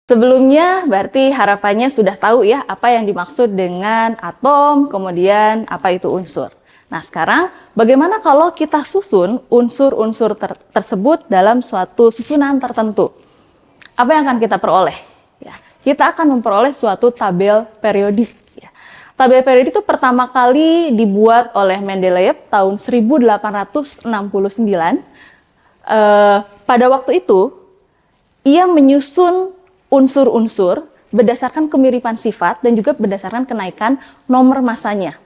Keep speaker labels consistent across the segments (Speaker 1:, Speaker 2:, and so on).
Speaker 1: Sebelumnya berarti harapannya sudah tahu ya apa yang dimaksud dengan atom, kemudian apa itu unsur. Nah sekarang bagaimana kalau kita susun unsur-unsur tersebut dalam suatu susunan tertentu? Apa yang akan kita peroleh? Ya, kita akan memperoleh suatu tabel periodik. Ya. Tabel periodik itu pertama kali dibuat oleh Mendeleev tahun 1869. Pada waktu itu, ia menyusun unsur-unsur berdasarkan kemiripan sifat dan juga berdasarkan kenaikan nomor masanya.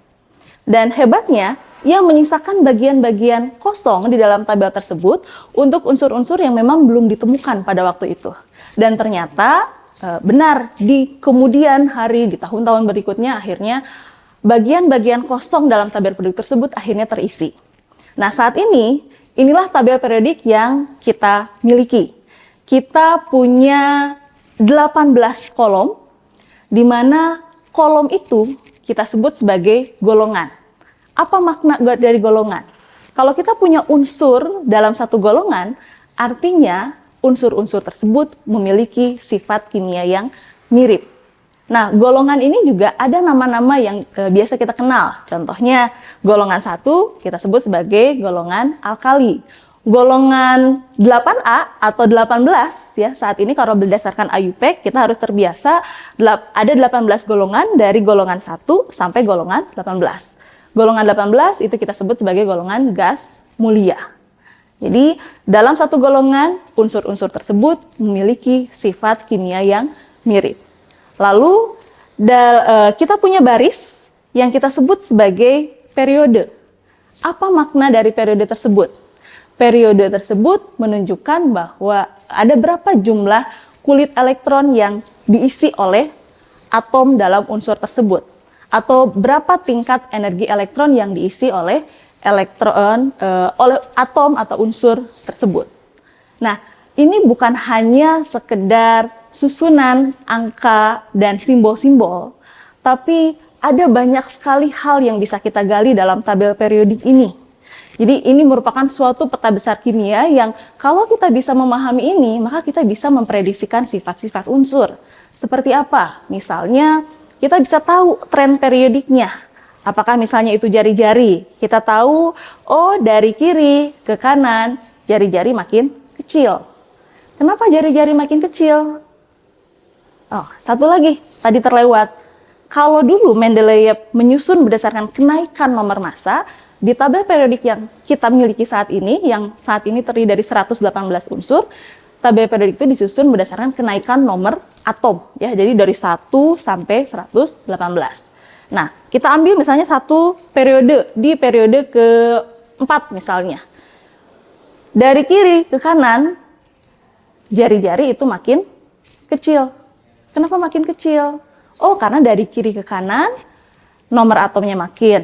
Speaker 1: Dan hebatnya, ia menyisakan bagian-bagian kosong di dalam tabel tersebut untuk unsur-unsur yang memang belum ditemukan pada waktu itu. Dan ternyata benar, di kemudian hari, di tahun-tahun berikutnya, akhirnya bagian-bagian kosong dalam tabel periodik tersebut akhirnya terisi. Nah, saat ini, inilah tabel periodik yang kita miliki. Kita punya 18 kolom, di mana kolom itu kita sebut sebagai golongan. Apa makna dari golongan? Kalau kita punya unsur dalam satu golongan, artinya unsur-unsur tersebut memiliki sifat kimia yang mirip. Nah, golongan ini juga ada nama-nama yang biasa kita kenal. Contohnya, golongan 1 kita sebut sebagai golongan alkali. Golongan 8A atau 18 ya, saat ini kalau berdasarkan IUPAC kita harus terbiasa ada 18 golongan dari golongan 1 sampai golongan 18. Golongan 18 itu kita sebut sebagai golongan gas mulia. Jadi dalam satu golongan unsur-unsur tersebut memiliki sifat kimia yang mirip. Lalu kita punya baris yang kita sebut sebagai periode. Apa makna dari periode tersebut? Periode tersebut menunjukkan bahwa ada berapa jumlah kulit elektron yang diisi oleh atom dalam unsur tersebut, atau berapa tingkat energi elektron yang diisi oleh oleh atom atau unsur tersebut. Nah, ini bukan hanya sekedar susunan angka dan simbol-simbol, tapi ada banyak sekali hal yang bisa kita gali dalam tabel periodik ini. Jadi ini merupakan suatu peta besar kimia yang kalau kita bisa memahami ini, maka kita bisa memprediksikan sifat-sifat unsur. Seperti apa? Misalnya, kita bisa tahu tren periodiknya. Apakah misalnya itu jari-jari? Kita tahu, oh dari kiri ke kanan, jari-jari makin kecil. Kenapa jari-jari makin kecil? Oh, satu lagi, tadi terlewat. Kalau dulu Mendeleev menyusun berdasarkan kenaikan nomor massa, di tabel periodik yang kita miliki saat ini, yang saat ini terdiri dari 118 unsur, tabel periodik itu disusun berdasarkan kenaikan nomor atom, ya. Jadi dari 1 sampai 118. Nah, kita ambil misalnya satu periode, di periode ke-4 misalnya. Dari kiri ke kanan, jari-jari itu makin kecil. Kenapa makin kecil? Oh, karena dari kiri ke kanan, nomor atomnya makin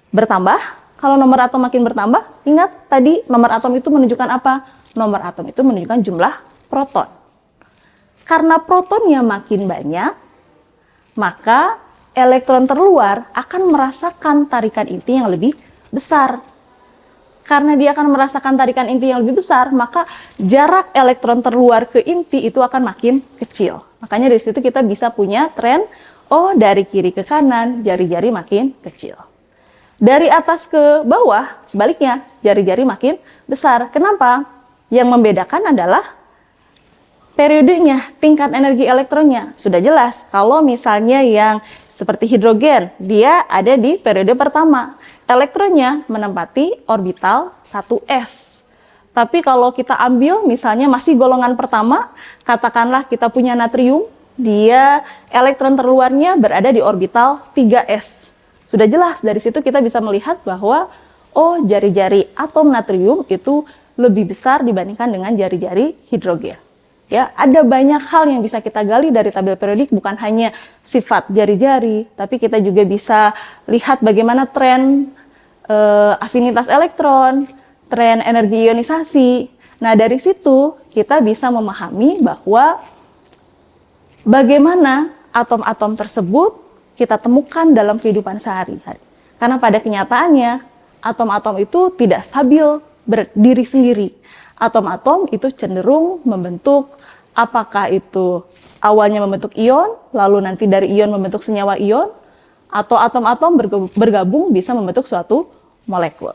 Speaker 1: bertambah. Kalau nomor atom makin bertambah, ingat tadi nomor atom itu menunjukkan apa? Nomor atom itu menunjukkan jumlah proton. Karena protonnya makin banyak, maka elektron terluar akan merasakan tarikan inti yang lebih besar. Karena dia akan merasakan tarikan inti yang lebih besar, maka jarak elektron terluar ke inti itu akan makin kecil. Makanya dari situ kita bisa punya tren, oh dari kiri ke kanan, jari-jari makin kecil. Dari atas ke bawah, sebaliknya, jari-jari makin besar. Kenapa? Yang membedakan adalah periodenya, tingkat energi elektronnya. Sudah jelas, kalau misalnya yang seperti hidrogen, dia ada di periode pertama. Elektronnya menempati orbital 1s. Tapi kalau kita ambil misalnya masih golongan pertama, katakanlah kita punya natrium, dia elektron terluarnya berada di orbital 3s. Sudah jelas, dari situ kita bisa melihat bahwa oh jari-jari atom natrium itu lebih besar dibandingkan dengan jari-jari hidrogen. Ya, ada banyak hal yang bisa kita gali dari tabel periodik, bukan hanya sifat jari-jari, tapi kita juga bisa lihat bagaimana tren afinitas elektron, tren energi ionisasi. Nah, dari situ kita bisa memahami bahwa bagaimana atom-atom tersebut kita temukan dalam kehidupan sehari-hari. Karena pada kenyataannya, atom-atom itu tidak stabil berdiri sendiri. Atom-atom itu cenderung membentuk apakah itu awalnya membentuk ion, lalu nanti dari ion membentuk senyawa ion, atau atom-atom bergabung bisa membentuk suatu molekul.